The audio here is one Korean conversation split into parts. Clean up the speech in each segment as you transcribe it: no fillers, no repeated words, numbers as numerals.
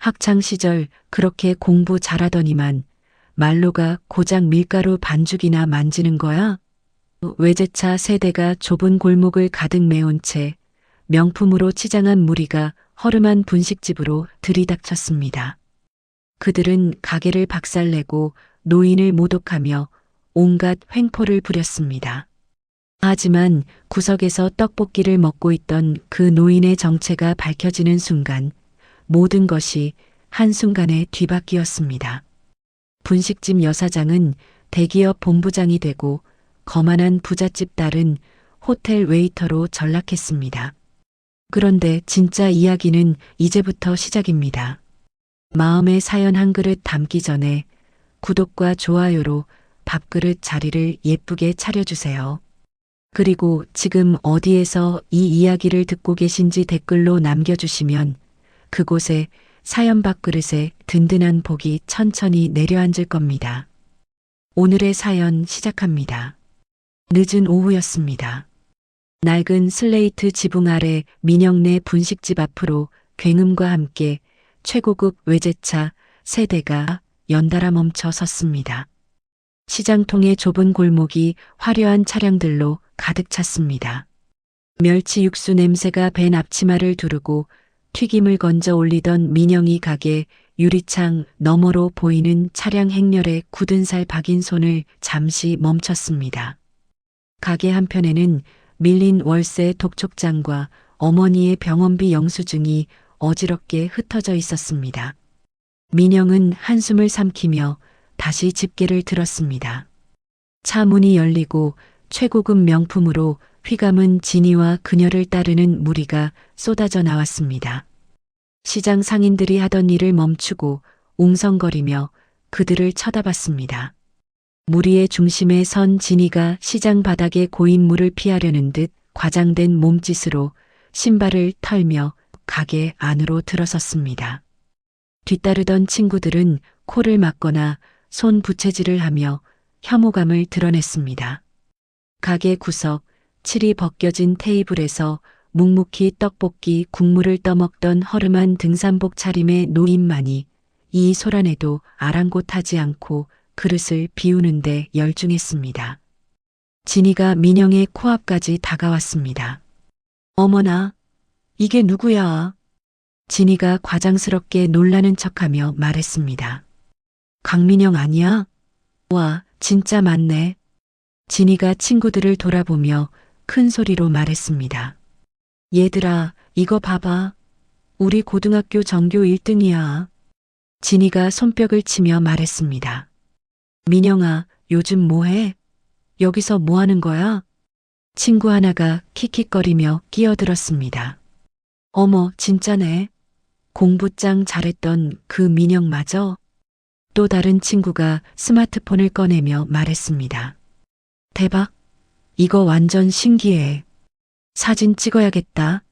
학창 시절 그렇게 공부 잘하더니만 말로가 고작 밀가루 반죽이나 만지는 거야? 외제차 세대가 좁은 골목을 가득 메운 채 명품으로 치장한 무리가 허름한 분식집으로 들이닥쳤습니다. 그들은 가게를 박살내고 노인을 모독하며 온갖 횡포를 부렸습니다. 하지만 구석에서 떡볶이를 먹고 있던 그 노인의 정체가 밝혀지는 순간 모든 것이 한순간에 뒤바뀌었습니다. 분식집 여사장은 대기업 본부장이 되고 거만한 부잣집 딸은 호텔 웨이터로 전락했습니다. 그런데 진짜 이야기는 이제부터 시작입니다. 마음의 사연 한 그릇 담기 전에 구독과 좋아요로 밥그릇 자리를 예쁘게 차려주세요. 그리고 지금 어디에서 이 이야기를 듣고 계신지 댓글로 남겨주시면 그곳에 사연 밥그릇에 든든한 복이 천천히 내려앉을 겁니다. 오늘의 사연 시작합니다. 늦은 오후였습니다. 낡은 슬레이트 지붕 아래 민영네 분식집 앞으로 굉음과 함께 최고급 외제차 세대가 연달아 멈춰 섰습니다. 시장통의 좁은 골목이 화려한 차량들로 가득 찼습니다. 멸치 육수 냄새가 밴 앞치마를 두르고 튀김을 건져 올리던 민영이 가게 유리창 너머로 보이는 차량 행렬에 굳은 살 박인 손을 잠시 멈췄습니다. 가게 한편에는 밀린 월세 독촉장과 어머니의 병원비 영수증이 어지럽게 흩어져 있었습니다. 민영은 한숨을 삼키며 다시 집게를 들었습니다. 차 문이 열리고 최고급 명품으로 휘감은 진이와 그녀를 따르는 무리가 쏟아져 나왔습니다. 시장 상인들이 하던 일을 멈추고 웅성거리며 그들을 쳐다봤습니다. 무리의 중심에 선 진이가 시장 바닥에 고인 물을 피하려는 듯 과장된 몸짓으로 신발을 털며 가게 안으로 들어섰습니다. 뒤따르던 친구들은 코를 막거나 손 부채질을 하며 혐오감을 드러냈습니다. 가게 구석 칠이 벗겨진 테이블에서 묵묵히 떡볶이 국물을 떠먹던 허름한 등산복 차림의 노인만이 이 소란에도 아랑곳하지 않고 그릇을 비우는데 열중했습니다. 진이가 민영의 코앞까지 다가왔습니다. 어머나, 이게 누구야? 진이가 과장스럽게 놀라는 척하며 말했습니다. 강민영 아니야? 와, 진짜 맞네. 진이가 친구들을 돌아보며 큰 소리로 말했습니다. 얘들아, 이거 봐봐. 우리 고등학교 전교 1등이야. 진이가 손뼉을 치며 말했습니다. 민영아, 요즘 뭐해? 여기서 뭐 하는 거야? 친구 하나가 킥킥거리며 끼어들었습니다. 어머, 진짜네. 공부 짱 잘했던 그 민영 맞아? 또 다른 친구가 스마트폰을 꺼내며 말했습니다. 대박. 이거 완전 신기해. 사진 찍어야겠다.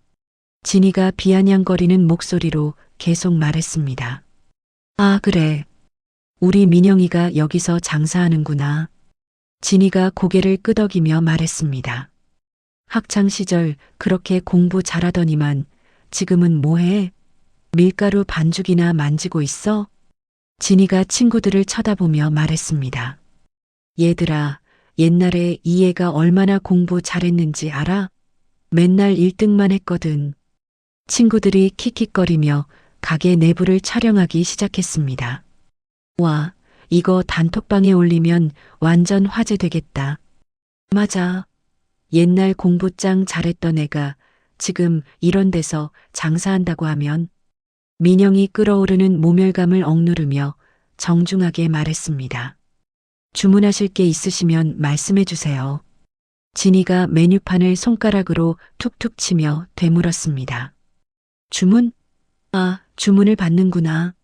진이가 비아냥거리는 목소리로 계속 말했습니다. 아, 그래. 우리 민영이가 여기서 장사하는구나. 진이가 고개를 끄덕이며 말했습니다. 학창 시절 그렇게 공부 잘하더니만 지금은 뭐해? 밀가루 반죽이나 만지고 있어? 진이가 친구들을 쳐다보며 말했습니다. 얘들아, 옛날에 이 애가 얼마나 공부 잘했는지 알아? 맨날 1등만 했거든. 친구들이 킥킥거리며 가게 내부를 촬영하기 시작했습니다. 와, 이거 단톡방에 올리면 완전 화제 되겠다. 맞아. 옛날 공부 짱 잘했던 애가 지금 이런 데서 장사한다고 하면 민영이 끓어오르는 모멸감을 억누르며 정중하게 말했습니다. 주문하실 게 있으시면 말씀해 주세요. 진이가 메뉴판을 손가락으로 툭툭 치며 되물었습니다. 주문? 아, 주문을 받는구나.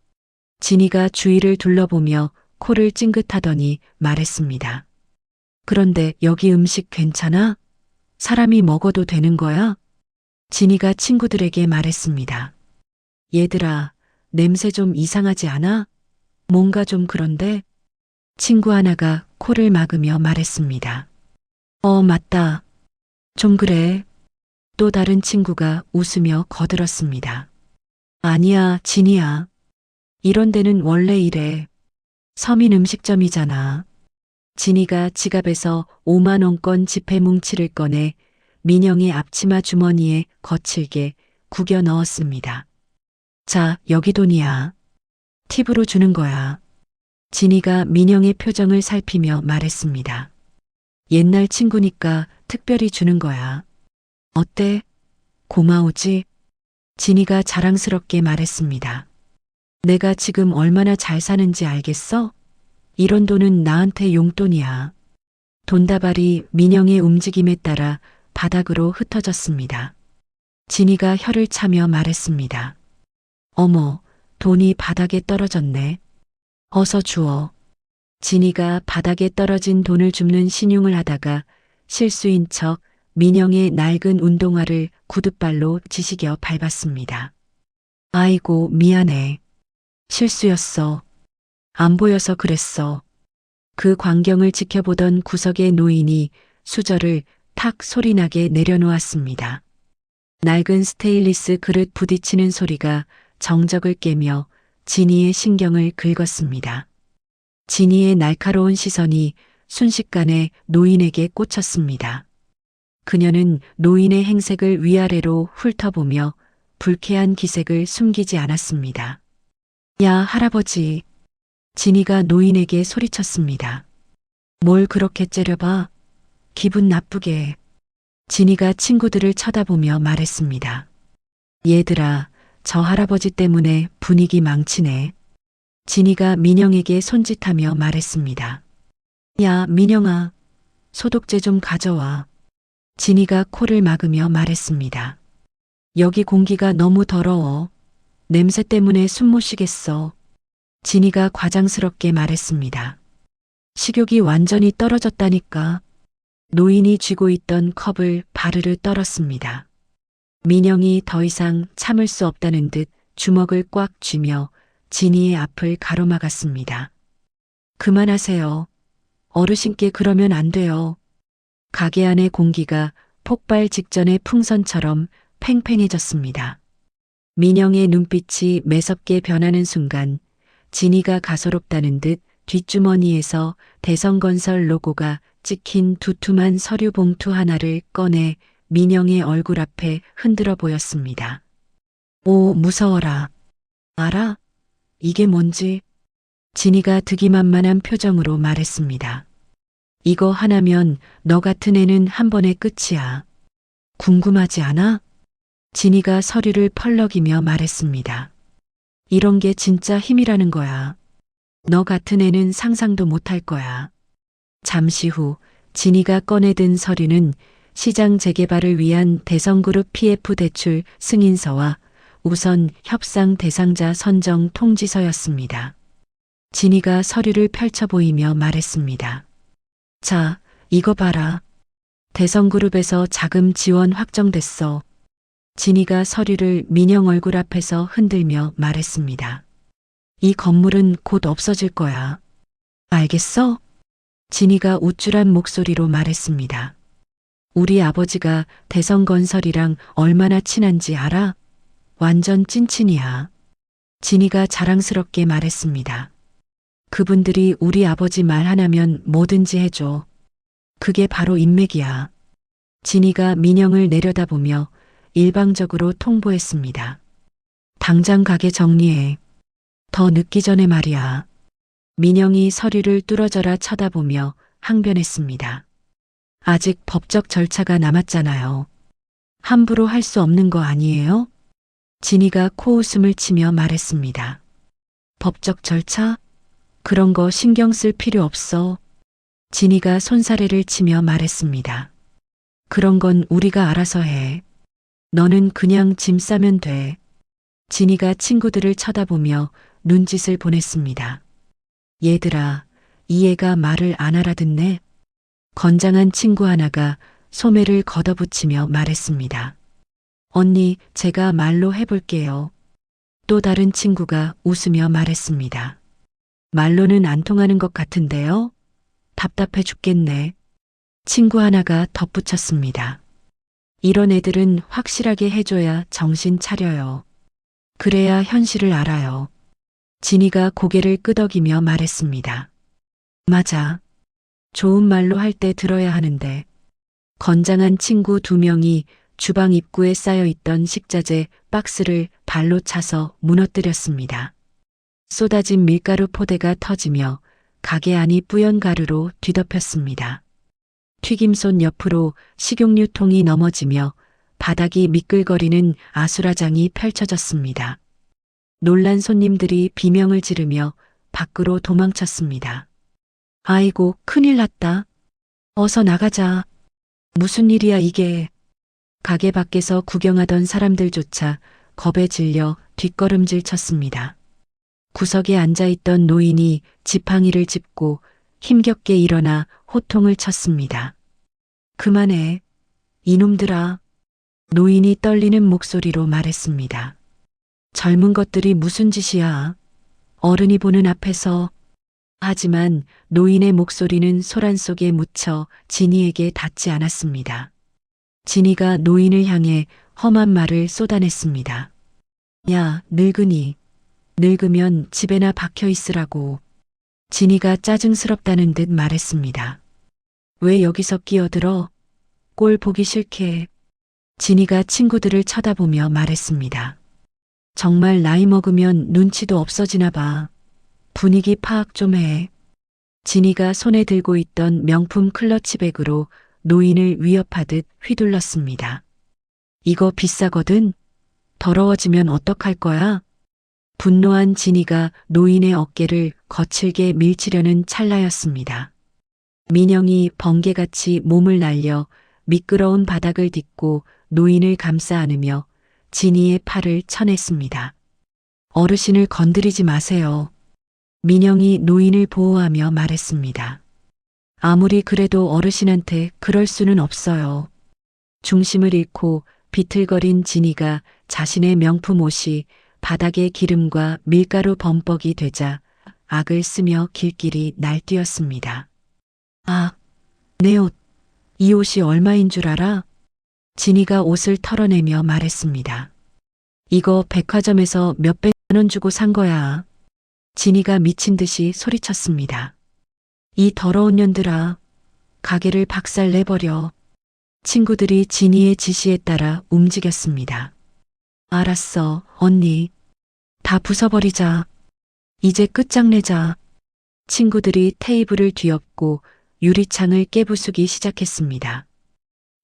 진이가 주위를 둘러보며 코를 찡긋하더니 말했습니다. 그런데 여기 음식 괜찮아? 사람이 먹어도 되는 거야? 진이가 친구들에게 말했습니다. 얘들아, 냄새 좀 이상하지 않아? 뭔가 좀 그런데? 친구 하나가 코를 막으며 말했습니다. 맞다. 좀 그래. 또 다른 친구가 웃으며 거들었습니다. 아니야, 진이야. 이런 데는 원래 이래. 서민 음식점이잖아. 진이가 지갑에서 5만 원권 지폐 뭉치를 꺼내 민영의 앞치마 주머니에 거칠게 구겨 넣었습니다. 자, 여기 돈이야. 팁으로 주는 거야. 진이가 민영의 표정을 살피며 말했습니다. 옛날 친구니까 특별히 주는 거야. 어때? 고마우지? 진이가 자랑스럽게 말했습니다. 내가 지금 얼마나 잘 사는지 알겠어? 이런 돈은 나한테 용돈이야. 돈다발이 민영의 움직임에 따라 바닥으로 흩어졌습니다. 진이가 혀를 차며 말했습니다. 어머, 돈이 바닥에 떨어졌네. 어서 주워. 진이가 바닥에 떨어진 돈을 줍는 신용을 하다가 실수인 척 민영의 낡은 운동화를 구둣발로 지시겨 밟았습니다. 아이고, 미안해. 실수였어. 안 보여서 그랬어. 그 광경을 지켜보던 구석의 노인이 수저를 탁 소리나게 내려놓았습니다. 낡은 스테인리스 그릇 부딪히는 소리가 정적을 깨며 진이의 신경을 긁었습니다. 진이의 날카로운 시선이 순식간에 노인에게 꽂혔습니다. 그녀는 노인의 행색을 위아래로 훑어보며 불쾌한 기색을 숨기지 않았습니다. 야, 할아버지. 진이가 노인에게 소리쳤습니다. 뭘 그렇게 째려봐? 기분 나쁘게. 진이가 친구들을 쳐다보며 말했습니다. 얘들아, 저 할아버지 때문에 분위기 망치네. 진이가 민영에게 손짓하며 말했습니다. 야, 민영아, 소독제 좀 가져와. 진이가 코를 막으며 말했습니다. 여기 공기가 너무 더러워. 냄새 때문에 숨 못 쉬겠어. 진이가 과장스럽게 말했습니다. 식욕이 완전히 떨어졌다니까. 노인이 쥐고 있던 컵을 바르르 떨었습니다. 민영이 더 이상 참을 수 없다는 듯 주먹을 꽉 쥐며 진이의 앞을 가로막았습니다. 그만하세요. 어르신께 그러면 안 돼요. 가게 안의 공기가 폭발 직전의 풍선처럼 팽팽해졌습니다. 민영의 눈빛이 매섭게 변하는 순간 진이가 가소롭다는 듯 뒷주머니에서 대성건설 로고가 찍힌 두툼한 서류 봉투 하나를 꺼내 민영의 얼굴 앞에 흔들어 보였습니다. 오, 무서워라. 알아? 이게 뭔지? 진이가 득이만만한 표정으로 말했습니다. 이거 하나면 너 같은 애는 한 번에 끝이야. 궁금하지 않아? 진이가 서류를 펄럭이며 말했습니다. 이런 게 진짜 힘이라는 거야. 너 같은 애는 상상도 못할 거야. 잠시 후 진이가 꺼내든 서류는 시장 재개발을 위한 대성그룹 PF 대출 승인서와 우선 협상 대상자 선정 통지서였습니다. 진이가 서류를 펼쳐 보이며 말했습니다. 자, 이거 봐라. 대성그룹에서 자금 지원 확정됐어. 진이가 서류를 민영 얼굴 앞에서 흔들며 말했습니다. 이 건물은 곧 없어질 거야. 알겠어? 진이가 우쭐한 목소리로 말했습니다. 우리 아버지가 대성건설이랑 얼마나 친한지 알아? 완전 찐친이야. 진이가 자랑스럽게 말했습니다. 그분들이 우리 아버지 말 하나면 뭐든지 해줘. 그게 바로 인맥이야. 진이가 민영을 내려다보며 일방적으로 통보했습니다. 당장 가게 정리해. 더 늦기 전에 말이야. 민영이 서류를 뚫어져라 쳐다보며 항변했습니다. 아직 법적 절차가 남았잖아요. 함부로 할 수 없는 거 아니에요? 진이가 코웃음을 치며 말했습니다. 법적 절차? 그런 거 신경 쓸 필요 없어. 진이가 손사래를 치며 말했습니다. 그런 건 우리가 알아서 해. 너는 그냥 짐 싸면 돼. 진이가 친구들을 쳐다보며 눈짓을 보냈습니다. 얘들아, 이 애가 말을 안 알아듣네. 건장한 친구 하나가 소매를 걷어붙이며 말했습니다. 언니, 제가 말로 해볼게요. 또 다른 친구가 웃으며 말했습니다. 말로는 안 통하는 것 같은데요? 답답해 죽겠네. 친구 하나가 덧붙였습니다. 이런 애들은 확실하게 해줘야 정신 차려요. 그래야 현실을 알아요. 진이가 고개를 끄덕이며 말했습니다. 맞아. 좋은 말로 할 때 들어야 하는데. 건장한 친구 두 명이 주방 입구에 쌓여 있던 식자재 박스를 발로 차서 무너뜨렸습니다. 쏟아진 밀가루 포대가 터지며 가게 안이 뿌연 가루로 뒤덮였습니다. 튀김손 옆으로 식용유 통이 넘어지며 바닥이 미끌거리는 아수라장이 펼쳐졌습니다. 놀란 손님들이 비명을 지르며 밖으로 도망쳤습니다. 아이고, 큰일 났다. 어서 나가자. 무슨 일이야 이게. 가게 밖에서 구경하던 사람들조차 겁에 질려 뒷걸음질 쳤습니다. 구석에 앉아있던 노인이 지팡이를 짚고 힘겹게 일어나 호통을 쳤습니다. 그만해. 이놈들아. 노인이 떨리는 목소리로 말했습니다. 젊은 것들이 무슨 짓이야. 어른이 보는 앞에서. 하지만 노인의 목소리는 소란 속에 묻혀 진이에게 닿지 않았습니다. 진이가 노인을 향해 험한 말을 쏟아냈습니다. 야, 늙은이. 늙으면 집에나 박혀 있으라고. 진이가 짜증스럽다는 듯 말했습니다. 왜 여기서 끼어들어? 꼴 보기 싫게. 진이가 친구들을 쳐다보며 말했습니다. 정말 나이 먹으면 눈치도 없어지나 봐. 분위기 파악 좀 해. 진이가 손에 들고 있던 명품 클러치백으로 노인을 위협하듯 휘둘렀습니다. 이거 비싸거든? 더러워지면 어떡할 거야? 분노한 진이가 노인의 어깨를 거칠게 밀치려는 찰나였습니다. 민영이 번개같이 몸을 날려 미끄러운 바닥을 딛고 노인을 감싸 안으며 진이의 팔을 쳐냈습니다. 어르신을 건드리지 마세요. 민영이 노인을 보호하며 말했습니다. 아무리 그래도 어르신한테 그럴 수는 없어요. 중심을 잃고 비틀거린 진이가 자신의 명품 옷이 바닥에 기름과 밀가루 범벅이 되자 악을 쓰며 길길이 날뛰었습니다. 아, 내 옷. 이 옷이 얼마인 줄 알아? 진이가 옷을 털어내며 말했습니다. 이거 백화점에서 몇백만 원 주고 산 거야. 진이가 미친 듯이 소리쳤습니다. 이 더러운 년들아, 가게를 박살내버려. 친구들이 진이의 지시에 따라 움직였습니다. 알았어, 언니. 다 부숴버리자. 이제 끝장내자. 친구들이 테이블을 뒤엎고 유리창을 깨부수기 시작했습니다.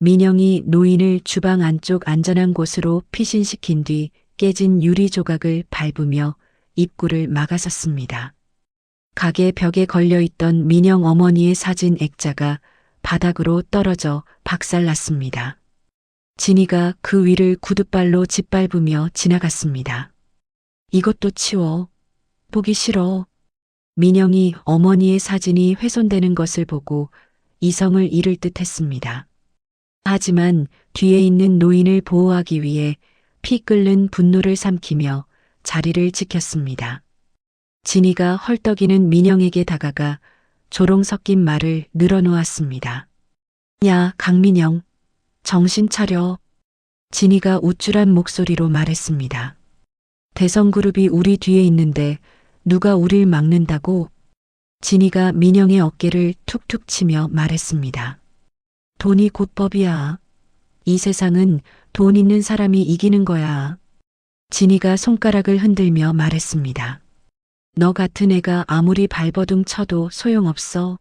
민영이 노인을 주방 안쪽 안전한 곳으로 피신시킨 뒤 깨진 유리 조각을 밟으며 입구를 막아섰습니다. 가게 벽에 걸려있던 민영 어머니의 사진 액자가 바닥으로 떨어져 박살났습니다. 진이가 그 위를 구둣발로 짓밟으며 지나갔습니다. 이것도 치워. 보기 싫어. 민영이 어머니의 사진이 훼손되는 것을 보고 이성을 잃을 듯 했습니다. 하지만 뒤에 있는 노인을 보호하기 위해 피 끓는 분노를 삼키며 자리를 지켰습니다. 진이가 헐떡이는 민영에게 다가가 조롱 섞인 말을 늘어놓았습니다. 야, 강민영. 정신 차려. 진이가 우쭐한 목소리로 말했습니다. 대성그룹이 우리 뒤에 있는데 누가 우릴 막는다고? 진이가 민영의 어깨를 툭툭 치며 말했습니다. 돈이 곧 법이야. 이 세상은 돈 있는 사람이 이기는 거야. 진이가 손가락을 흔들며 말했습니다. 너 같은 애가 아무리 발버둥 쳐도 소용없어.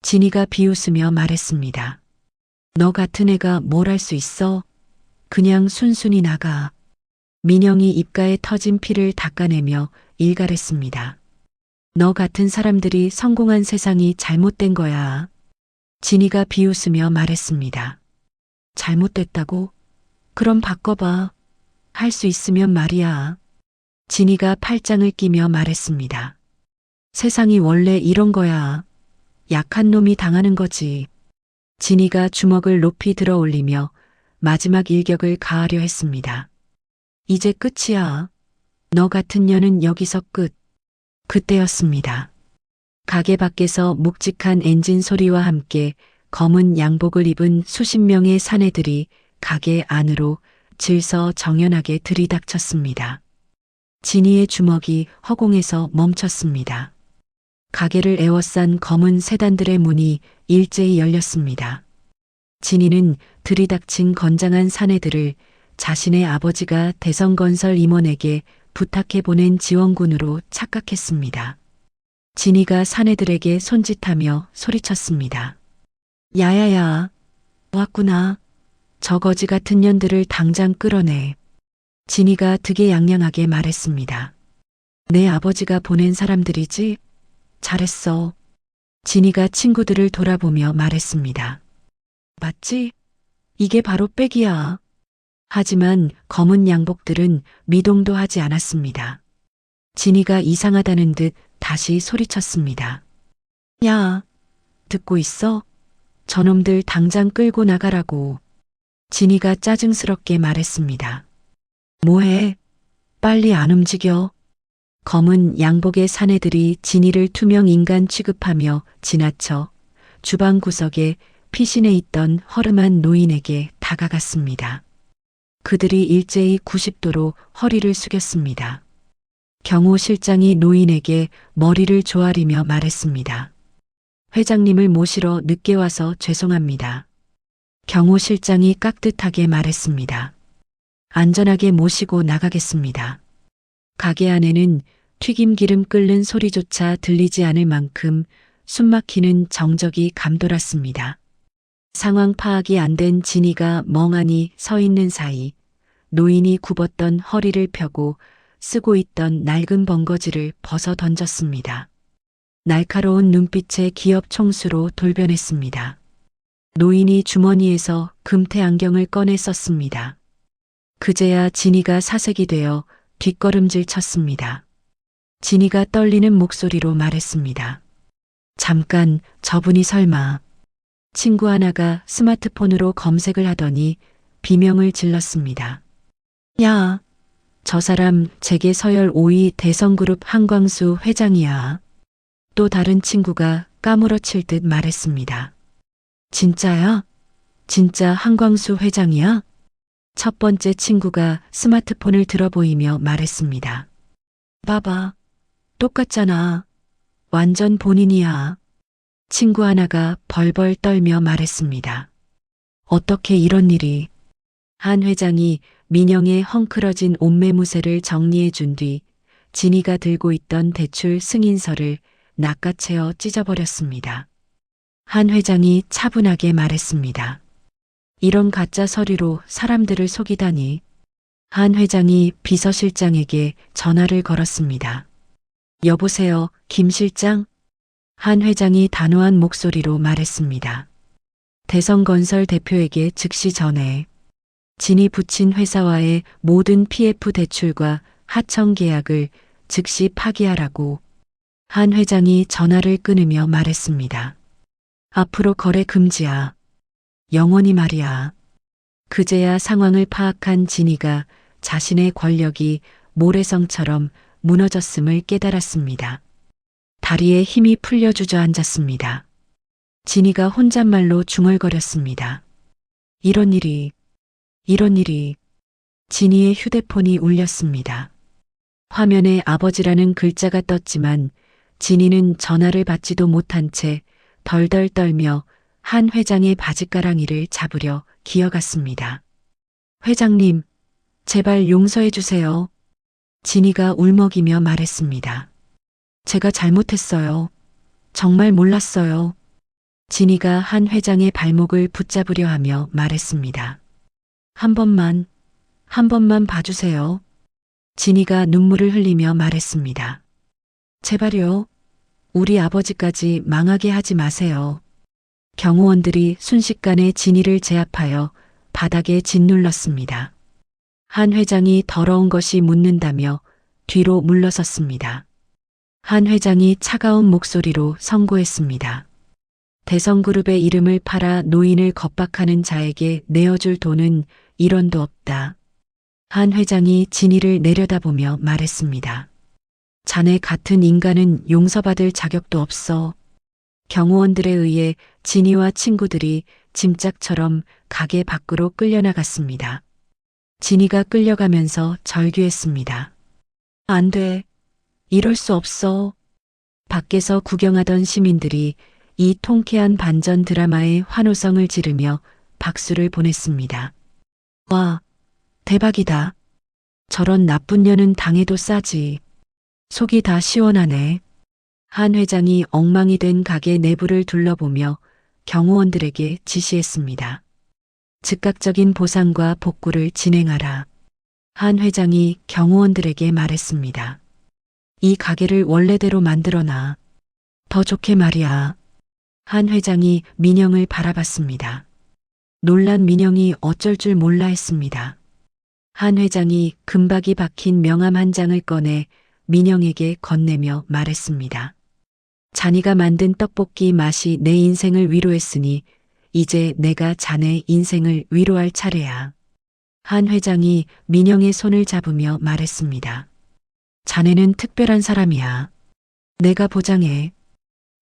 진이가 비웃으며 말했습니다. 너 같은 애가 뭘 할 수 있어? 그냥 순순히 나가. 민영이 입가에 터진 피를 닦아내며 일갈했습니다. 너 같은 사람들이 성공한 세상이 잘못된 거야. 진이가 비웃으며 말했습니다. 잘못됐다고? 그럼 바꿔봐. 할 수 있으면 말이야. 진이가 팔짱을 끼며 말했습니다. 세상이 원래 이런 거야. 약한 놈이 당하는 거지. 진이가 주먹을 높이 들어 올리며 마지막 일격을 가하려 했습니다. 이제 끝이야. 너 같은 년은 여기서 끝. 그때였습니다. 가게 밖에서 묵직한 엔진 소리와 함께 검은 양복을 입은 수십 명의 사내들이 가게 안으로 질서 정연하게 들이닥쳤습니다. 진이의 주먹이 허공에서 멈췄습니다. 가게를 에워싼 검은 세단들의 문이 일제히 열렸습니다. 진이는 들이닥친 건장한 사내들을 자신의 아버지가 대성건설 임원에게 부탁해 보낸 지원군으로 착각했습니다. 진이가 사내들에게 손짓하며 소리쳤습니다. 야야야, 왔구나. 저 거지 같은 년들을 당장 끌어내. 진이가 득에양양하게 말했습니다. 내 아버지가 보낸 사람들이지? 잘했어. 진이가 친구들을 돌아보며 말했습니다. 맞지? 이게 바로 백이야. 하지만 검은 양복들은 미동도 하지 않았습니다. 진이가 이상하다는 듯 다시 소리쳤습니다. 야, 듣고 있어? 저놈들 당장 끌고 나가라고. 진이가 짜증스럽게 말했습니다. 뭐해? 빨리 안 움직여. 검은 양복의 사내들이 진이를 투명 인간 취급하며 지나쳐 주방 구석에 피신해 있던 허름한 노인에게 다가갔습니다. 그들이 일제히 90도로 허리를 숙였습니다. 경호 실장이 노인에게 머리를 조아리며 말했습니다. 회장님을 모시러 늦게 와서 죄송합니다. 경호 실장이 깍듯하게 말했습니다. 안전하게 모시고 나가겠습니다. 가게 안에는 튀김기름 끓는 소리조차 들리지 않을 만큼 숨막히는 정적이 감돌았습니다. 상황 파악이 안 된 진이가 멍하니 서 있는 사이 노인이 굽었던 허리를 펴고 쓰고 있던 낡은 번거지를 벗어 던졌습니다. 날카로운 눈빛의 기업 총수로 돌변했습니다. 노인이 주머니에서 금태 안경을 꺼내 썼습니다. 그제야 진이가 사색이 되어 뒷걸음질 쳤습니다. 진이가 떨리는 목소리로 말했습니다. 잠깐, 저분이 설마. 친구 하나가 스마트폰으로 검색을 하더니 비명을 질렀습니다. 야, 저 사람 재계 서열 5위 대성그룹 한광수 회장이야. 또 다른 친구가 까무러칠 듯 말했습니다. 진짜야? 진짜 한광수 회장이야? 첫 번째 친구가 스마트폰을 들어 보이며 말했습니다. 봐봐. 똑같잖아. 완전 본인이야. 친구 하나가 벌벌 떨며 말했습니다. 어떻게 이런 일이. 한 회장이 민영의 헝클어진 옷매무새를 정리해 준 뒤 진이가 들고 있던 대출 승인서를 낚아채어 찢어버렸습니다. 한 회장이 차분하게 말했습니다. 이런 가짜 서류로 사람들을 속이다니. 한 회장이 비서실장에게 전화를 걸었습니다. 여보세요, 김 실장? 한 회장이 단호한 목소리로 말했습니다. 대성건설 대표에게 즉시 전해. 진이 붙인 회사와의 모든 PF 대출과 하청 계약을 즉시 파기하라고. 한 회장이 전화를 끊으며 말했습니다. 앞으로 거래 금지야. 영원히 말이야. 그제야 상황을 파악한 진이가 자신의 권력이 모래성처럼 무너졌음을 깨달았습니다. 다리에 힘이 풀려 주저앉았습니다. 진이가 혼잣말로 중얼거렸습니다. 이런 일이. 진이의 휴대폰이 울렸습니다. 화면에 아버지라는 글자가 떴지만 진이는 전화를 받지도 못한 채 덜덜 떨며 한 회장의 바짓가랑이를 잡으려 기어갔습니다. 회장님, 제발 용서해 주세요. 진이가 울먹이며 말했습니다. 제가 잘못했어요. 정말 몰랐어요. 진이가 한 회장의 발목을 붙잡으려 하며 말했습니다. 한 번만 봐주세요. 진이가 눈물을 흘리며 말했습니다. 제발요. 우리 아버지까지 망하게 하지 마세요. 경호원들이 순식간에 진이를 제압하여 바닥에 짓눌렀습니다. 한 회장이 더러운 것이 묻는다며 뒤로 물러섰습니다. 한 회장이 차가운 목소리로 선고했습니다. 대성그룹의 이름을 팔아 노인을 겁박하는 자에게 내어줄 돈은 1원도 없다. 한 회장이 진이를 내려다보며 말했습니다. 자네 같은 인간은 용서받을 자격도 없어. 경호원들에 의해 진이와 친구들이 짐짝처럼 가게 밖으로 끌려나갔습니다. 진이가 끌려가면서 절규했습니다. 안 돼. 이럴 수 없어. 밖에서 구경하던 시민들이 이 통쾌한 반전 드라마의 환호성을 지르며 박수를 보냈습니다. 와, 대박이다. 저런 나쁜 년은 당해도 싸지. 속이 다 시원하네. 한 회장이 엉망이 된 가게 내부를 둘러보며 경호원들에게 지시했습니다. 즉각적인 보상과 복구를 진행하라. 한 회장이 경호원들에게 말했습니다. 이 가게를 원래대로 만들어놔. 더 좋게 말이야. 한 회장이 민영을 바라봤습니다. 놀란 민영이 어쩔 줄 몰라 했습니다. 한 회장이 금박이 박힌 명함 한 장을 꺼내 민영에게 건네며 말했습니다. 자네가 만든 떡볶이 맛이 내 인생을 위로했으니 이제 내가 자네 인생을 위로할 차례야. 한 회장이 민영의 손을 잡으며 말했습니다. 자네는 특별한 사람이야. 내가 보장해.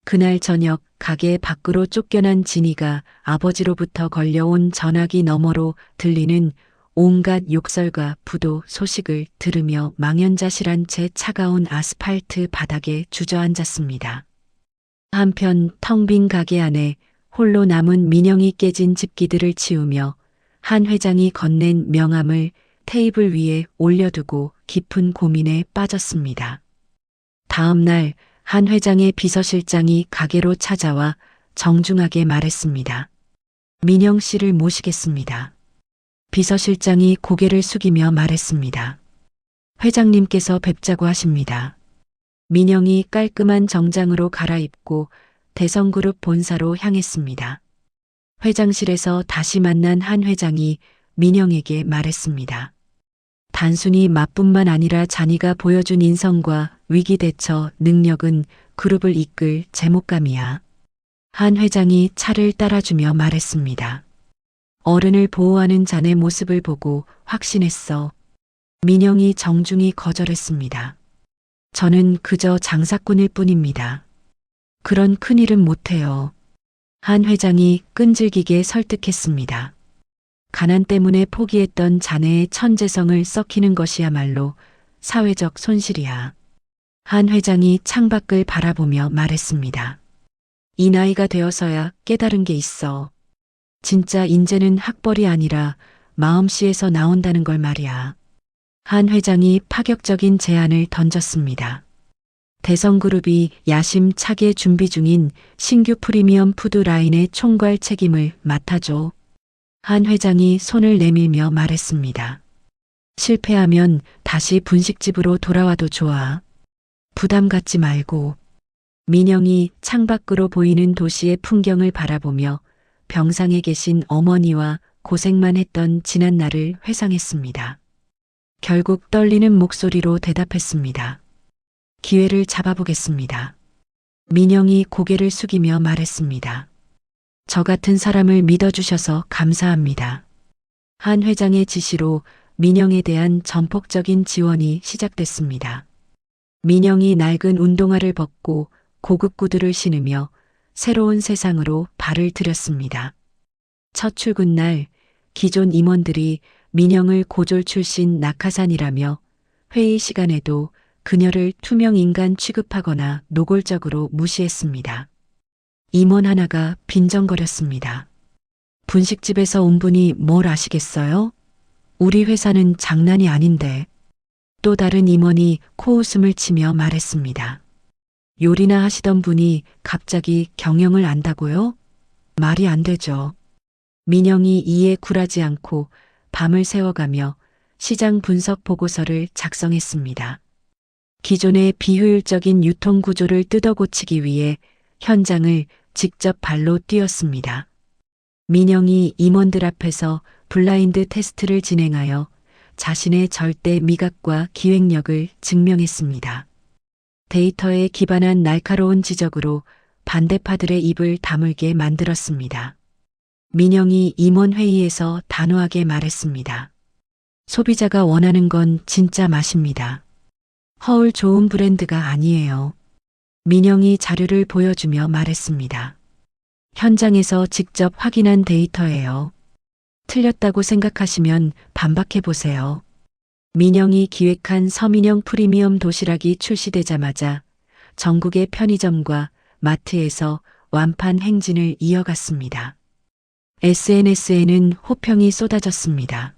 그날 저녁 가게 밖으로 쫓겨난 진이가 아버지로부터 걸려온 전화기 너머로 들리는 온갖 욕설과 부도 소식을 들으며 망연자실한 채 차가운 아스팔트 바닥에 주저앉았습니다. 한편 텅 빈 가게 안에 홀로 남은 민영이 깨진 집기들을 치우며 한 회장이 건넨 명함을 테이블 위에 올려두고 깊은 고민에 빠졌습니다. 다음 날 한 회장의 비서실장이 가게로 찾아와 정중하게 말했습니다. 민영 씨를 모시겠습니다. 비서실장이 고개를 숙이며 말했습니다. 회장님께서 뵙자고 하십니다. 민영이 깔끔한 정장으로 갈아입고 대성그룹 본사로 향했습니다. 회장실에서 다시 만난 한 회장이 민영에게 말했습니다. 단순히 맛뿐만 아니라 자네가 보여준 인성과 위기 대처 능력은 그룹을 이끌 제목감이야. 한 회장이 차를 따라주며 말했습니다. 어른을 보호하는 자네 모습을 보고 확신했어. 민영이 정중히 거절했습니다. 저는 그저 장사꾼일 뿐입니다. 그런 큰일은 못해요. 한 회장이 끈질기게 설득했습니다. 가난 때문에 포기했던 자네의 천재성을 썩히는 것이야말로 사회적 손실이야. 한 회장이 창밖을 바라보며 말했습니다. 이 나이가 되어서야 깨달은 게 있어. 진짜 인재는 학벌이 아니라 마음씨에서 나온다는 걸 말이야. 한 회장이 파격적인 제안을 던졌습니다. 대성그룹이 야심차게 준비 중인 신규 프리미엄 푸드 라인의 총괄 책임을 맡아줘. 한 회장이 손을 내밀며 말했습니다. 실패하면 다시 분식집으로 돌아와도 좋아. 부담 갖지 말고. 민영이 창밖으로 보이는 도시의 풍경을 바라보며 병상에 계신 어머니와 고생만 했던 지난 날을 회상했습니다. 결국 떨리는 목소리로 대답했습니다. 기회를 잡아보겠습니다. 민영이 고개를 숙이며 말했습니다. 저 같은 사람을 믿어주셔서 감사합니다. 한 회장의 지시로 민영에 대한 전폭적인 지원이 시작됐습니다. 민영이 낡은 운동화를 벗고 고급 구두를 신으며 새로운 세상으로 발을 들였습니다. 첫 출근 날 기존 임원들이 민영을 고졸 출신 낙하산이라며 회의 시간에도 그녀를 투명 인간 취급하거나 노골적으로 무시했습니다. 임원 하나가 빈정거렸습니다. 분식집에서 온 분이 뭘 아시겠어요? 우리 회사는 장난이 아닌데. 또 다른 임원이 코웃음을 치며 말했습니다. 요리나 하시던 분이 갑자기 경영을 안다고요? 말이 안 되죠. 민영이 이에 굴하지 않고 밤을 새워가며 시장 분석 보고서를 작성했습니다. 기존의 비효율적인 유통 구조를 뜯어고치기 위해 현장을 직접 발로 뛰었습니다. 민영이 임원들 앞에서 블라인드 테스트를 진행하여 자신의 절대 미각과 기획력을 증명했습니다. 데이터에 기반한 날카로운 지적으로 반대파들의 입을 다물게 만들었습니다. 민영이 임원회의에서 단호하게 말했습니다. 소비자가 원하는 건 진짜 맛입니다. 허울 좋은 브랜드가 아니에요. 민영이 자료를 보여주며 말했습니다. 현장에서 직접 확인한 데이터예요. 틀렸다고 생각하시면 반박해 보세요. 민영이 기획한 서민영 프리미엄 도시락이 출시되자마자 전국의 편의점과 마트에서 완판 행진을 이어갔습니다. SNS에는 호평이 쏟아졌습니다.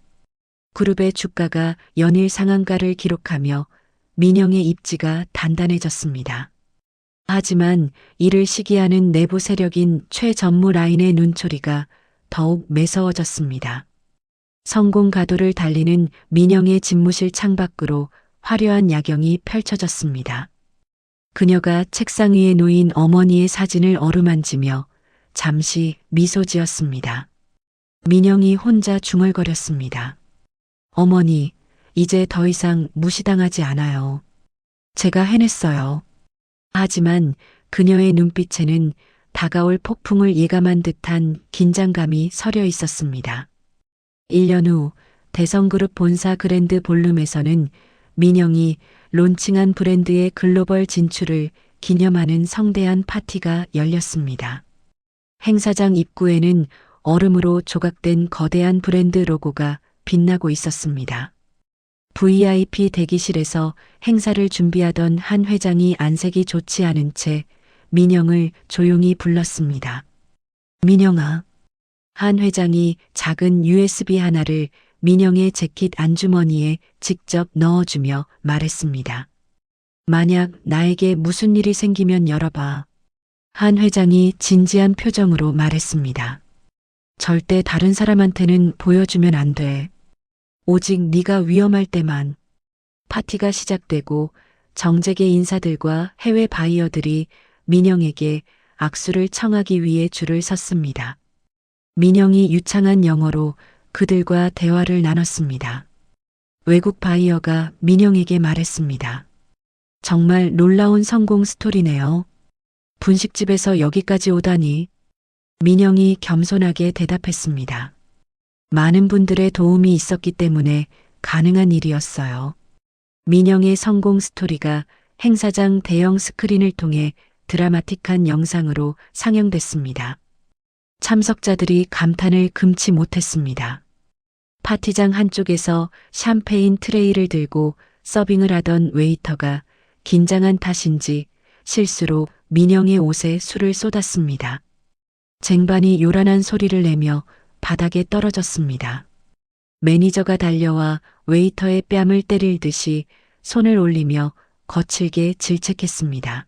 그룹의 주가가 연일 상한가를 기록하며 민영의 입지가 단단해졌습니다. 하지만 이를 시기하는 내부 세력인 최전무 라인의 눈초리가 더욱 매서워졌습니다. 성공 가도를 달리는 민영의 집무실 창밖으로 화려한 야경이 펼쳐졌습니다. 그녀가 책상 위에 놓인 어머니의 사진을 어루만지며 잠시 미소 지었습니다. 민영이 혼자 중얼거렸습니다. 어머니, 이제 더 이상 무시당하지 않아요. 제가 해냈어요. 하지만 그녀의 눈빛에는 다가올 폭풍을 예감한 듯한 긴장감이 서려 있었습니다. 1년 후 대성그룹 본사 그랜드 볼룸에서는 민영이 론칭한 브랜드의 글로벌 진출을 기념하는 성대한 파티가 열렸습니다. 행사장 입구에는 얼음으로 조각된 거대한 브랜드 로고가 빛나고 있었습니다. VIP 대기실에서 행사를 준비하던 한 회장이 안색이 좋지 않은 채 민영을 조용히 불렀습니다. 민영아. 한 회장이 작은 USB 하나를 민영의 재킷 안주머니에 직접 넣어주며 말했습니다. 만약 나에게 무슨 일이 생기면 열어봐. 한 회장이 진지한 표정으로 말했습니다. 절대 다른 사람한테는 보여주면 안 돼. 오직 네가 위험할 때만. 파티가 시작되고 정재계 인사들과 해외 바이어들이 민영에게 악수를 청하기 위해 줄을 섰습니다. 민영이 유창한 영어로 그들과 대화를 나눴습니다. 외국 바이어가 민영에게 말했습니다. 정말 놀라운 성공 스토리네요. 분식집에서 여기까지 오다니. 민영이 겸손하게 대답했습니다. 많은 분들의 도움이 있었기 때문에 가능한 일이었어요. 민영의 성공 스토리가 행사장 대형 스크린을 통해 드라마틱한 영상으로 상영됐습니다. 참석자들이 감탄을 금치 못했습니다. 파티장 한쪽에서 샴페인 트레이를 들고 서빙을 하던 웨이터가 긴장한 탓인지 실수로 민영의 옷에 술을 쏟았습니다. 쟁반이 요란한 소리를 내며 바닥에 떨어졌습니다. 매니저가 달려와 웨이터의 뺨을 때릴 듯이 손을 올리며 거칠게 질책했습니다.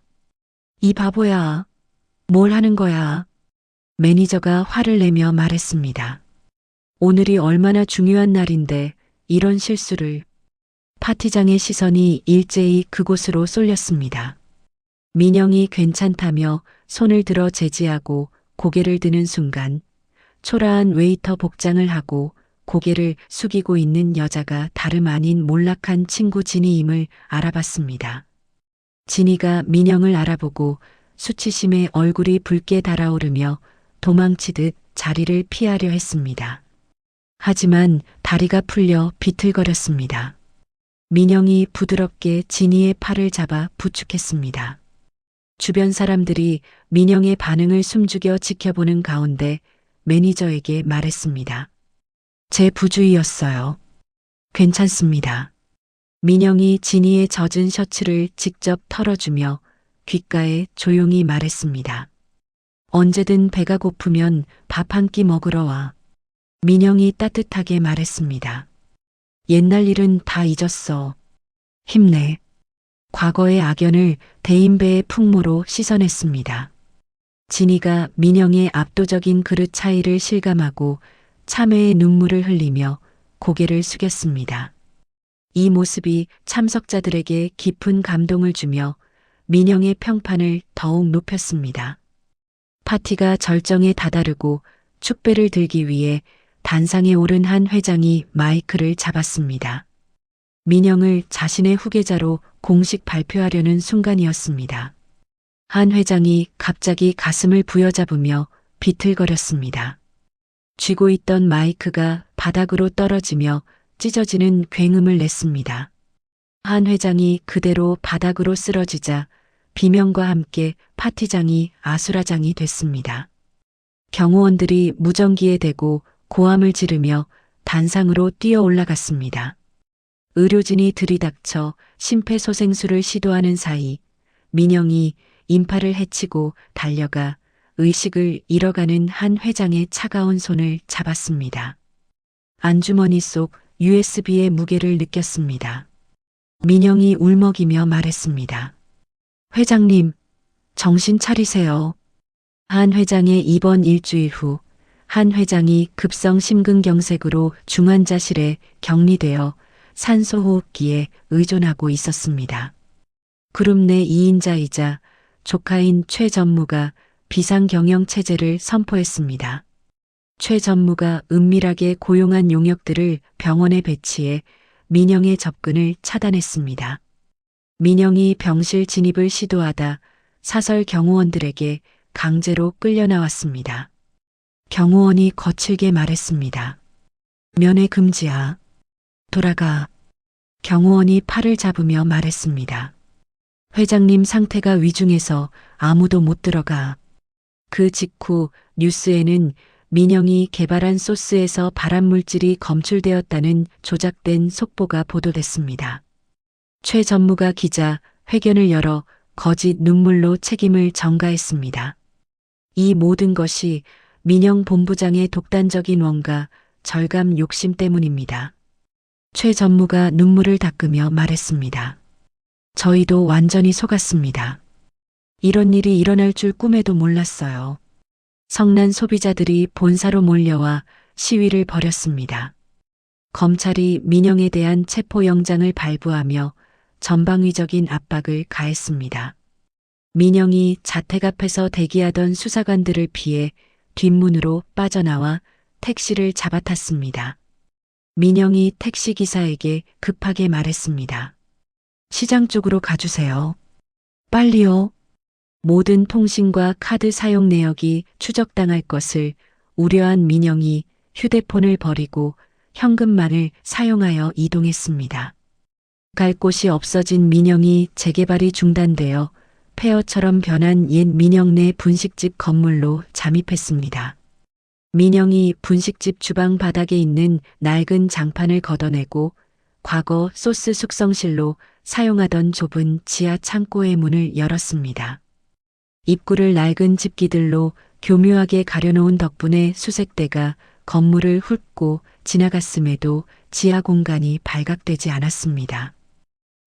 이 바보야. 뭘 하는 거야? 매니저가 화를 내며 말했습니다. 오늘이 얼마나 중요한 날인데 이런 실수를. 파티장의 시선이 일제히 그곳으로 쏠렸습니다. 민영이 괜찮다며 손을 들어 제지하고 고개를 드는 순간 초라한 웨이터 복장을 하고 고개를 숙이고 있는 여자가 다름 아닌 몰락한 친구 진이임을 알아봤습니다. 진이가 민영을 알아보고 수치심에 얼굴이 붉게 달아오르며 도망치듯 자리를 피하려 했습니다. 하지만 다리가 풀려 비틀거렸습니다. 민영이 부드럽게 진이의 팔을 잡아 부축했습니다. 주변 사람들이 민영의 반응을 숨죽여 지켜보는 가운데 매니저에게 말했습니다. 제 부주의였어요. 괜찮습니다. 민영이 진이의 젖은 셔츠를 직접 털어주며 귓가에 조용히 말했습니다. 언제든 배가 고프면 밥 한 끼 먹으러 와. 민영이 따뜻하게 말했습니다. 옛날 일은 다 잊었어. 힘내. 과거의 악연을 대인배의 풍모로 씻어냈습니다. 진이가 민영의 압도적인 그릇 차이를 실감하고 참회의 눈물을 흘리며 고개를 숙였습니다. 이 모습이 참석자들에게 깊은 감동을 주며 민영의 평판을 더욱 높였습니다. 파티가 절정에 다다르고 축배를 들기 위해 단상에 오른 한 회장이 마이크를 잡았습니다. 민영을 자신의 후계자로 공식 발표하려는 순간이었습니다. 한 회장이 갑자기 가슴을 부여잡으며 비틀거렸습니다. 쥐고 있던 마이크가 바닥으로 떨어지며 찢어지는 굉음을 냈습니다. 한 회장이 그대로 바닥으로 쓰러지자 비명과 함께 파티장이 아수라장이 됐습니다. 경호원들이 무전기에 대고 고함을 지르며 단상으로 뛰어 올라갔습니다. 의료진이 들이닥쳐 심폐소생술을 시도하는 사이 민영이 인파를 해치고 달려가 의식을 잃어가는 한 회장의 차가운 손을 잡았습니다. 안주머니 속 USB의 무게를 느꼈습니다. 민영이 울먹이며 말했습니다. 회장님, 정신 차리세요. 한 회장의 입원 일주일 후 한 회장이 급성 심근경색으로 중환자실에 격리되어 산소호흡기에 의존하고 있었습니다. 그룹 내 2인자이자 조카인 최 전무가 비상경영체제를 선포했습니다. 최 전무가 은밀하게 고용한 용역들을 병원에 배치해 민영의 접근을 차단했습니다. 민영이 병실 진입을 시도하다 사설 경호원들에게 강제로 끌려 나왔습니다. 경호원이 거칠게 말했습니다. 면회 금지야. 돌아가. 경호원이 팔을 잡으며 말했습니다. 회장님 상태가 위중해서 아무도 못 들어가. 그 직후 뉴스에는 민영이 개발한 소스에서 발암물질이 검출되었다는 조작된 속보가 보도됐습니다. 최 전무가 기자 회견을 열어 거짓 눈물로 책임을 전가했습니다. 이 모든 것이 민영 본부장의 독단적인 원가, 절감 욕심 때문입니다. 최 전무가 눈물을 닦으며 말했습니다. 저희도 완전히 속았습니다. 이런 일이 일어날 줄 꿈에도 몰랐어요. 성난 소비자들이 본사로 몰려와 시위를 벌였습니다. 검찰이 민영에 대한 체포영장을 발부하며 전방위적인 압박을 가했습니다. 민영이 자택 앞에서 대기하던 수사관들을 피해 뒷문으로 빠져나와 택시를 잡아탔습니다. 민영이 택시기사에게 급하게 말했습니다. 시장 쪽으로 가주세요. 빨리요. 모든 통신과 카드 사용 내역이 추적당할 것을 우려한 민영이 휴대폰을 버리고 현금만을 사용하여 이동했습니다. 갈 곳이 없어진 민영이 재개발이 중단되어 폐허처럼 변한 옛 민영네 분식집 건물로 잠입했습니다. 민영이 분식집 주방 바닥에 있는 낡은 장판을 걷어내고 과거 소스 숙성실로 사용하던 좁은 지하 창고의 문을 열었습니다. 입구를 낡은 집기들로 교묘하게 가려놓은 덕분에 수색대가 건물을 훑고 지나갔음에도 지하 공간이 발각되지 않았습니다.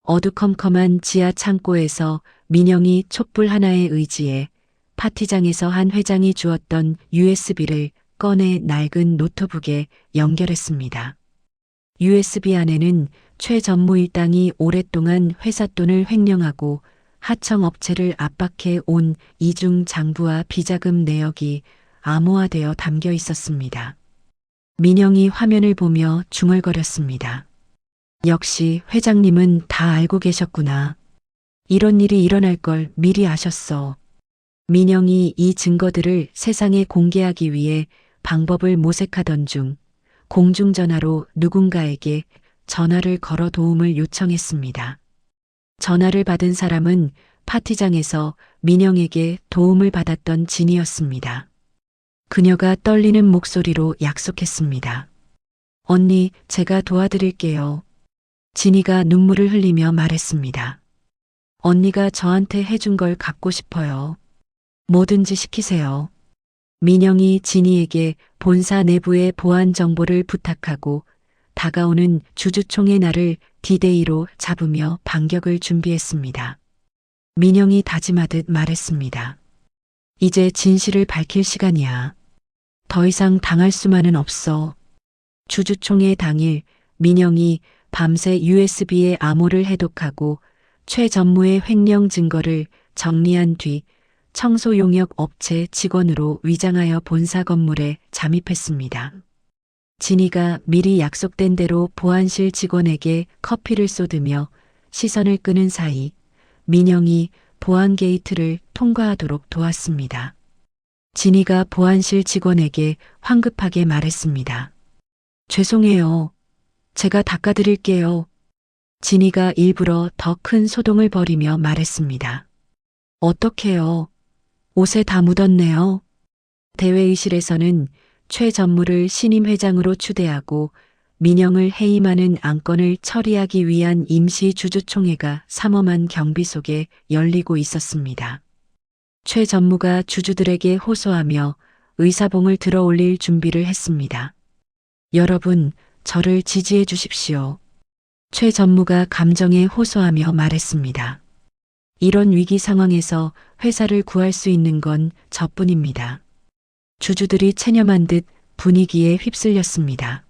어두컴컴한 지하 창고에서 민영이 촛불 하나에 의지해 파티장에서 한 회장이 주었던 USB를 꺼내 낡은 노트북에 연결했습니다. USB 안에는 최 전무 일당이 오랫동안 회사 돈을 횡령하고 하청업체를 압박해 온 이중 장부와 비자금 내역이 암호화되어 담겨 있었습니다. 민영이 화면을 보며 중얼거렸습니다. 역시 회장님은 다 알고 계셨구나. 이런 일이 일어날 걸 미리 아셨어. 민영이 이 증거들을 세상에 공개하기 위해 방법을 모색하던 중 공중전화로 누군가에게 전화를 걸어 도움을 요청했습니다. 전화를 받은 사람은 파티장에서 민영에게 도움을 받았던 진이었습니다. 그녀가 떨리는 목소리로 약속했습니다. 언니, 제가 도와드릴게요. 진이가 눈물을 흘리며 말했습니다. 언니가 저한테 해준 걸 갚고 싶어요. 뭐든지 시키세요. 민영이 진이에게 본사 내부의 보안 정보를 부탁하고 다가오는 주주총회 날을 디데이로 잡으며 반격을 준비했습니다. 민영이 다짐하듯 말했습니다. 이제 진실을 밝힐 시간이야. 더 이상 당할 수만은 없어. 주주총회 당일 민영이 밤새 USB에 암호를 해독하고 최 전무의 횡령 증거를 정리한 뒤 청소용역 업체 직원으로 위장하여 본사 건물에 잠입했습니다. 진이가 미리 약속된 대로 보안실 직원에게 커피를 쏟으며 시선을 끄는 사이 민영이 보안 게이트를 통과하도록 도왔습니다. 진이가 보안실 직원에게 황급하게 말했습니다. 죄송해요. 제가 닦아드릴게요. 진이가 일부러 더 큰 소동을 벌이며 말했습니다. 어떡해요. 옷에 다 묻었네요. 대회의실에서는 최 전무를 신임 회장으로 추대하고 민영을 해임하는 안건을 처리하기 위한 임시 주주총회가 삼엄한 경비 속에 열리고 있었습니다. 최 전무가 주주들에게 호소하며 의사봉을 들어 올릴 준비를 했습니다. 여러분, 저를 지지해 주십시오. 최 전무가 감정에 호소하며 말했습니다. 이런 위기 상황에서 회사를 구할 수 있는 건 저뿐입니다. 주주들이 체념한 듯 분위기에 휩쓸렸습니다.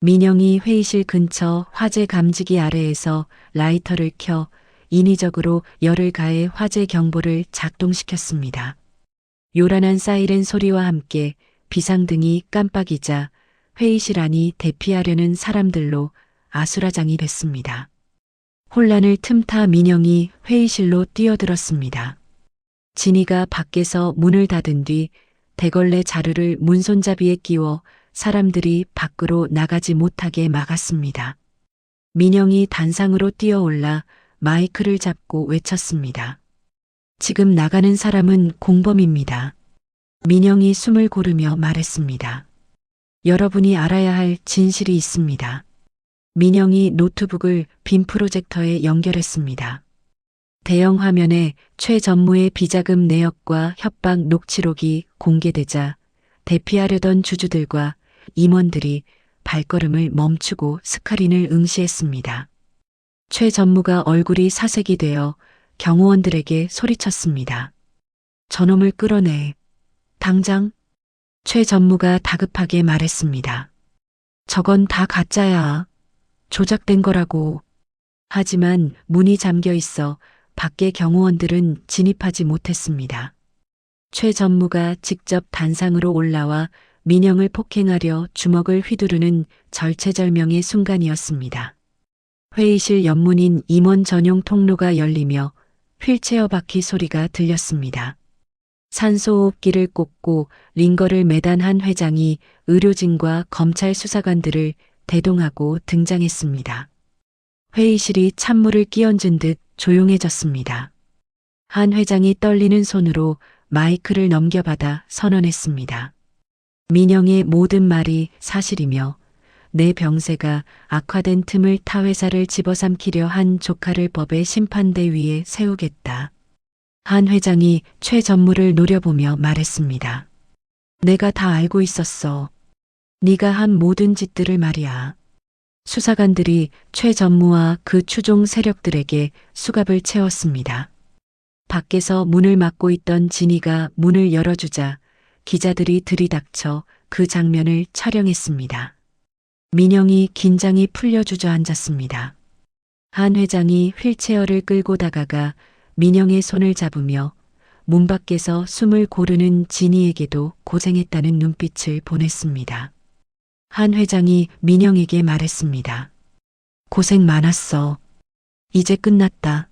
민영이 회의실 근처 화재 감지기 아래에서 라이터를 켜 인위적으로 열을 가해 화재 경보를 작동시켰습니다. 요란한 사이렌 소리와 함께 비상등이 깜빡이자 회의실 안이 대피하려는 사람들로 아수라장이 됐습니다. 혼란을 틈타 민영이 회의실로 뛰어들었습니다. 진이가 밖에서 문을 닫은 뒤 대걸레 자루를 문손잡이에 끼워 사람들이 밖으로 나가지 못하게 막았습니다. 민영이 단상으로 뛰어올라 마이크를 잡고 외쳤습니다. 지금 나가는 사람은 공범입니다. 민영이 숨을 고르며 말했습니다. 여러분이 알아야 할 진실이 있습니다. 민영이 노트북을 빔 프로젝터에 연결했습니다. 대형 화면에 최 전무의 비자금 내역과 협박 녹취록이 공개되자 대피하려던 주주들과 임원들이 발걸음을 멈추고 스크린을 응시했습니다. 최 전무가 얼굴이 사색이 되어 경호원들에게 소리쳤습니다. 저놈을 끌어내. 당장. 최 전무가 다급하게 말했습니다. 저건 다 가짜야. 조작된 거라고. 하지만 문이 잠겨 있어 밖의 경호원들은 진입하지 못했습니다. 최 전무가 직접 단상으로 올라와 민영을 폭행하려 주먹을 휘두르는 절체절명의 순간이었습니다. 회의실 옆문인 임원 전용 통로가 열리며 휠체어 바퀴 소리가 들렸습니다. 산소호흡기를 꽂고 링거를 매단 한 회장이 의료진과 검찰 수사관들을 대동하고 등장했습니다. 회의실이 찬물을 끼얹은 듯 조용해졌습니다. 한 회장이 떨리는 손으로 마이크를 넘겨받아 선언했습니다. 민영의 모든 말이 사실이며 내 병세가 악화된 틈을 타 회사를 집어삼키려 한 조카를 법의 심판대 위에 세우겠다. 한 회장이 최 전무를 노려보며 말했습니다. 내가 다 알고 있었어. 네가 한 모든 짓들을 말이야. 수사관들이 최 전무와 그 추종 세력들에게 수갑을 채웠습니다. 밖에서 문을 막고 있던 진이가 문을 열어주자 기자들이 들이닥쳐 그 장면을 촬영했습니다. 민영이 긴장이 풀려 주저앉았습니다. 한 회장이 휠체어를 끌고 다가가 민영의 손을 잡으며 문 밖에서 숨을 고르는 진이에게도 고생했다는 눈빛을 보냈습니다. 한 회장이 민영에게 말했습니다. 고생 많았어. 이제 끝났다.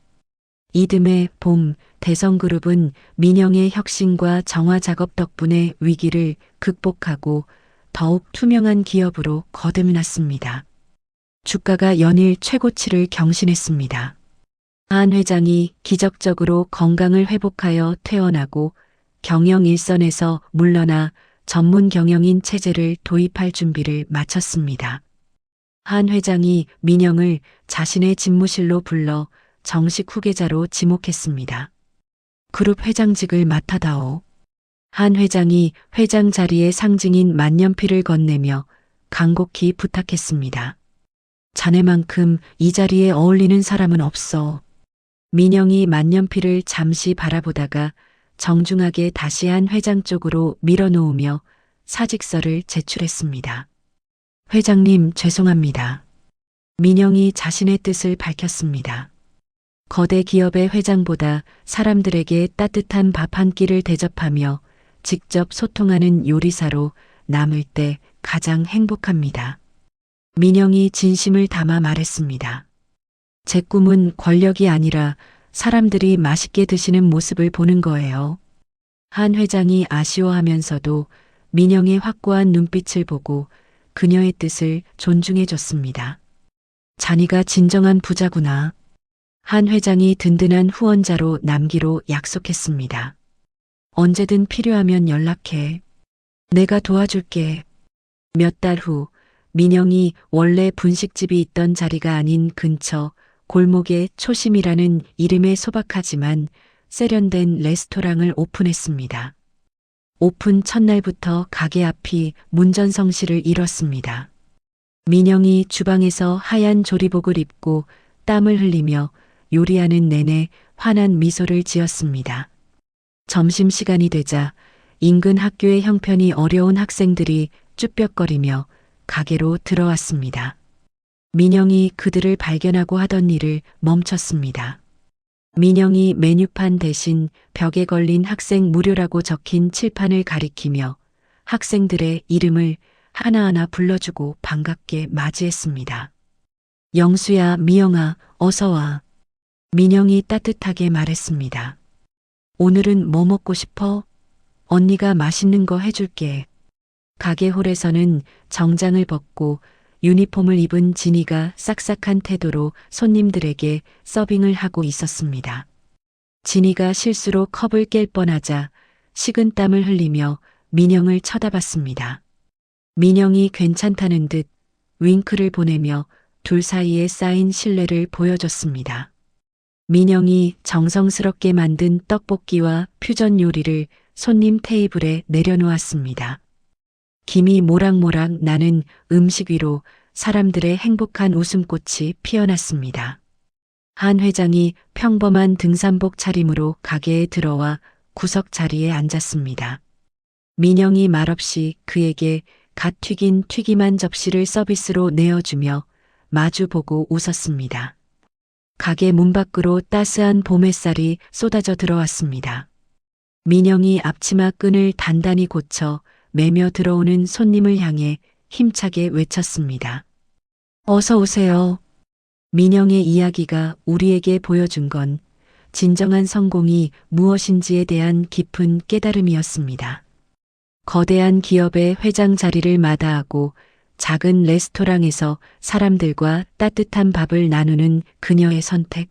이듬해 봄 대성그룹은 민영의 혁신과 정화 작업 덕분에 위기를 극복하고 더욱 투명한 기업으로 거듭났습니다. 주가가 연일 최고치를 경신했습니다. 한 회장이 기적적으로 건강을 회복하여 퇴원하고 경영 일선에서 물러나 전문 경영인 체제를 도입할 준비를 마쳤습니다. 한 회장이 민영을 자신의 집무실로 불러 정식 후계자로 지목했습니다. 그룹 회장직을 맡아다오. 한 회장이 회장 자리의 상징인 만년필을 건네며 간곡히 부탁했습니다. 자네만큼 이 자리에 어울리는 사람은 없어. 민영이 만년필을 잠시 바라보다가 정중하게 다시 한 회장 쪽으로 밀어놓으며 사직서를 제출했습니다. 회장님, 죄송합니다. 민영이 자신의 뜻을 밝혔습니다. 거대 기업의 회장보다 사람들에게 따뜻한 밥 한 끼를 대접하며 직접 소통하는 요리사로 남을 때 가장 행복합니다. 민영이 진심을 담아 말했습니다. 제 꿈은 권력이 아니라 사람들이 맛있게 드시는 모습을 보는 거예요. 한 회장이 아쉬워하면서도 민영의 확고한 눈빛을 보고 그녀의 뜻을 존중해 줬습니다. 자네가 진정한 부자구나. 한 회장이 든든한 후원자로 남기로 약속했습니다. 언제든 필요하면 연락해. 내가 도와줄게. 몇 달 후 민영이 원래 분식집이 있던 자리가 아닌 근처 골목에 초심이라는 이름의 소박하지만 세련된 레스토랑을 오픈했습니다. 오픈 첫날부터 가게 앞이 문전성시를 이뤘습니다. 민영이 주방에서 하얀 조리복을 입고 땀을 흘리며 요리하는 내내 환한 미소를 지었습니다. 점심시간이 되자 인근 학교의 형편이 어려운 학생들이 쭈뼛거리며 가게로 들어왔습니다. 민영이 그들을 발견하고 하던 일을 멈췄습니다. 민영이 메뉴판 대신 벽에 걸린 학생 무료라고 적힌 칠판을 가리키며 학생들의 이름을 하나하나 불러주고 반갑게 맞이했습니다. 영수야, 미영아, 어서 와. 민영이 따뜻하게 말했습니다. 오늘은 뭐 먹고 싶어? 언니가 맛있는 거 해줄게. 가게 홀에서는 정장을 벗고 유니폼을 입은 진이가 싹싹한 태도로 손님들에게 서빙을 하고 있었습니다. 진이가 실수로 컵을 깰 뻔하자 식은땀을 흘리며 민영을 쳐다봤습니다. 민영이 괜찮다는 듯 윙크를 보내며 둘 사이에 쌓인 신뢰를 보여줬습니다. 민영이 정성스럽게 만든 떡볶이와 퓨전 요리를 손님 테이블에 내려놓았습니다. 김이 모락모락 나는 음식 위로 사람들의 행복한 웃음꽃이 피어났습니다. 한 회장이 평범한 등산복 차림으로 가게에 들어와 구석 자리에 앉았습니다. 민영이 말없이 그에게 갓 튀긴 튀김한 접시를 서비스로 내어주며 마주보고 웃었습니다. 가게 문 밖으로 따스한 봄 햇살이 쏟아져 들어왔습니다. 민영이 앞치마 끈을 단단히 고쳐 매며 들어오는 손님을 향해 힘차게 외쳤습니다. 어서 오세요. 민영의 이야기가 우리에게 보여준 건 진정한 성공이 무엇인지에 대한 깊은 깨달음이었습니다. 거대한 기업의 회장 자리를 마다하고 작은 레스토랑에서 사람들과 따뜻한 밥을 나누는 그녀의 선택.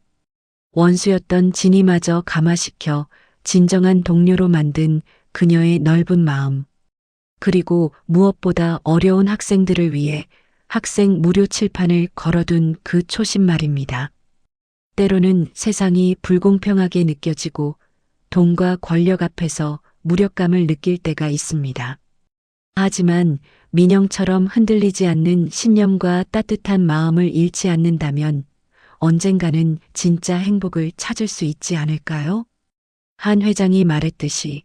원수였던 진이마저 감화시켜 진정한 동료로 만든 그녀의 넓은 마음. 그리고 무엇보다 어려운 학생들을 위해 학생 무료 칠판을 걸어둔 그 초심 말입니다. 때로는 세상이 불공평하게 느껴지고 돈과 권력 앞에서 무력감을 느낄 때가 있습니다. 하지만 민영처럼 흔들리지 않는 신념과 따뜻한 마음을 잃지 않는다면 언젠가는 진짜 행복을 찾을 수 있지 않을까요? 한 회장이 말했듯이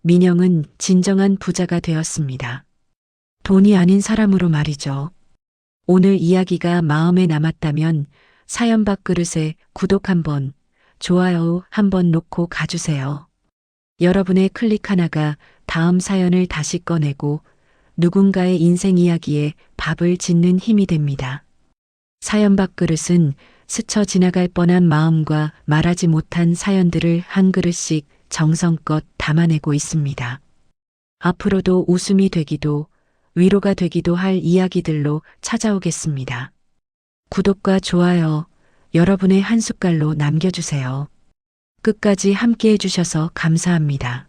민영은 진정한 부자가 되었습니다. 돈이 아닌 사람으로 말이죠. 오늘 이야기가 마음에 남았다면 사연 밥그릇에 구독 한번, 좋아요 한번 놓고 가주세요. 여러분의 클릭 하나가 다음 사연을 다시 꺼내고 누군가의 인생 이야기에 밥을 짓는 힘이 됩니다. 사연 밥그릇은 스쳐 지나갈 뻔한 마음과 말하지 못한 사연들을 한 그릇씩 정성껏 담아내고 있습니다. 앞으로도 웃음이 되기도 위로가 되기도 할 이야기들로 찾아오겠습니다. 구독과 좋아요, 여러분의 한 숟갈로 남겨주세요. 끝까지 함께 해주셔서 감사합니다.